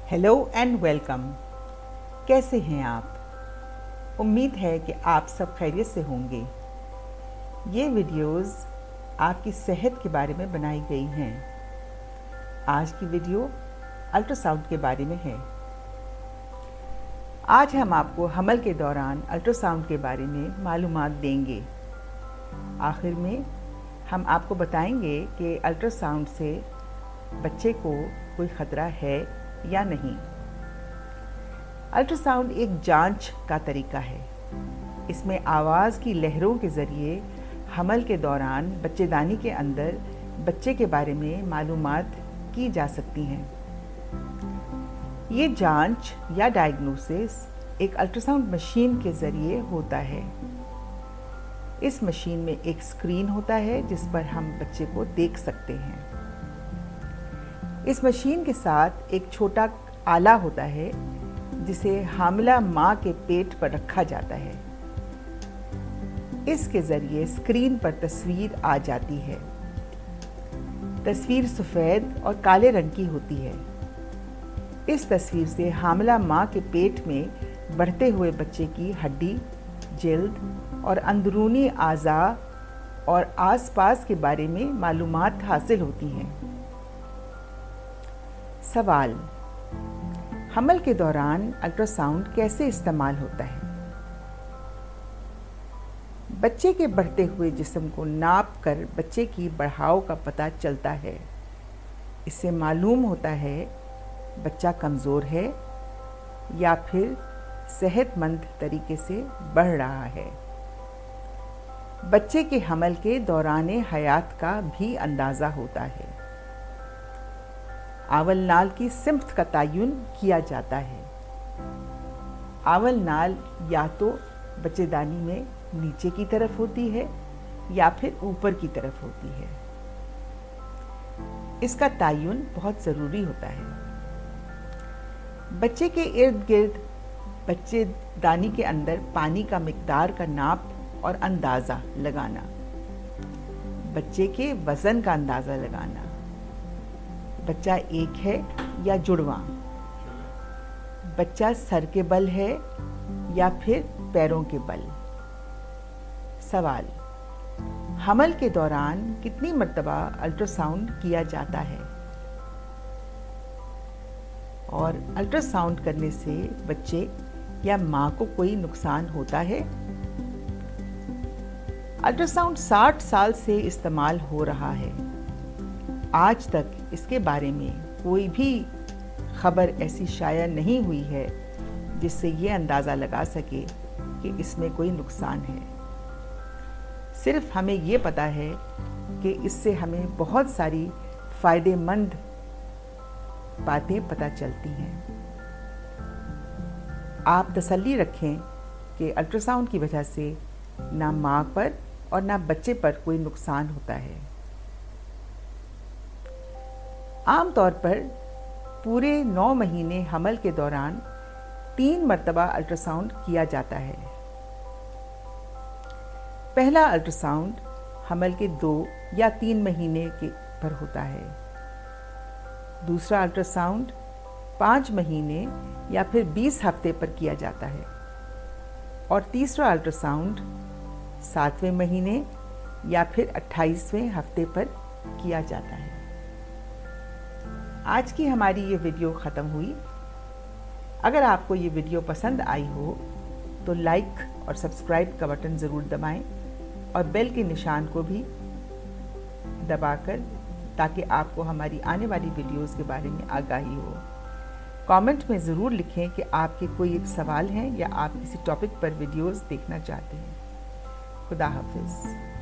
Hello and welcome. कैसे हैं आप? उम्मीद है कि आप सब खैरियत से होंगे। ये वीडियोस आपकी सेहत के बारे में बनाई गई हैं। आज की वीडियो अल्ट्रासाउंड के बारे में है। आज हम आपको हमल के दौरान अल्ट्रासाउंड के बारे में मालूमात देंगे। आखिर में हम आपको बताएंगे कि अल्ट्रासाउंड से बच्चे को कोई ख़तरा है या नहीं। अल्ट्रासाउंड एक जांच का तरीका है। इसमें आवाज़ की लहरों के ज़रिए हमल के दौरान बच्चेदानी के अंदर बच्चे के बारे में मालूमात की जा सकती हैं। ये जांच या डायग्नोसिस एक अल्ट्रासाउंड मशीन के ज़रिए होता है। इस मशीन में एक स्क्रीन होता है जिस पर हम बच्चे को देख सकते हैं। इस मशीन के साथ एक छोटा आला होता है जिसे हामिला माँ के पेट पर रखा जाता है। इसके ज़रिए स्क्रीन पर तस्वीर आ जाती है। तस्वीर सफ़ेद और काले रंग की होती है। इस तस्वीर से हामिला माँ के पेट में बढ़ते हुए बच्चे की हड्डी, जिल्द और अंदरूनी आज़ा और आसपास के बारे में मालूमात हासिल होती हैं। सवाल: हमल के दौरान अल्ट्रासाउंड कैसे इस्तेमाल होता है? बच्चे के बढ़ते हुए जिस्म को नाप कर बच्चे की बढ़ाव का पता चलता है। इससे मालूम होता है बच्चा कमज़ोर है या फिर सेहतमंद तरीके से बढ़ रहा है। बच्चे के हमल के दौरान हयात का भी अंदाज़ा होता है। आवल नाल की सिम्त का तयन किया जाता है। आवल नाल या तो बच्चेदानी में नीचे की तरफ होती है या फिर ऊपर की तरफ होती है। इसका तयन बहुत ज़रूरी होता है। बच्चे के इर्द गिर्द बच्चेदानी के अंदर पानी का मिकदार का नाप और अंदाज़ा लगाना, बच्चे के वज़न का अंदाज़ा लगाना, बच्चा एक है या जुड़वा, बच्चा सर के बल है या फिर पैरों के बल। सवाल: हमल के दौरान कितनी मर्तबा अल्ट्रासाउंड किया जाता है और अल्ट्रासाउंड करने से बच्चे या माँ को कोई नुकसान होता है? अल्ट्रासाउंड 60 साल से इस्तेमाल हो रहा है। आज तक इसके बारे में कोई भी खबर ऐसी शाया नहीं हुई है जिससे ये अंदाज़ा लगा सके कि इसमें कोई नुकसान है। सिर्फ हमें ये पता है कि इससे हमें बहुत सारी फ़ायदेमंद बातें पता चलती हैं। आप तसल्ली रखें कि अल्ट्रासाउंड की वजह से ना माँ पर और ना बच्चे पर कोई नुकसान होता है। आम तौर पर पूरे 9 महीने हमल के दौरान 3 मर्तबा अल्ट्रासाउंड किया जाता है। पहला अल्ट्रासाउंड हमल के 2 या 3 महीने के पर होता है। दूसरा अल्ट्रासाउंड 5 महीने या फिर 20 हफ्ते पर किया जाता है और तीसरा अल्ट्रासाउंड 7वें महीने या फिर 28वें हफ्ते पर किया जाता है। आज की हमारी ये वीडियो ख़त्म हुई। अगर आपको ये वीडियो पसंद आई हो तो लाइक और सब्सक्राइब का बटन ज़रूर दबाएं और बेल के निशान को भी दबाकर, ताकि आपको हमारी आने वाली वीडियोस के बारे में आगाही हो। कमेंट में ज़रूर लिखें कि आपके कोई एक सवाल हैं या आप किसी टॉपिक पर वीडियोस देखना चाहते हैं। खुदा हाफिज़।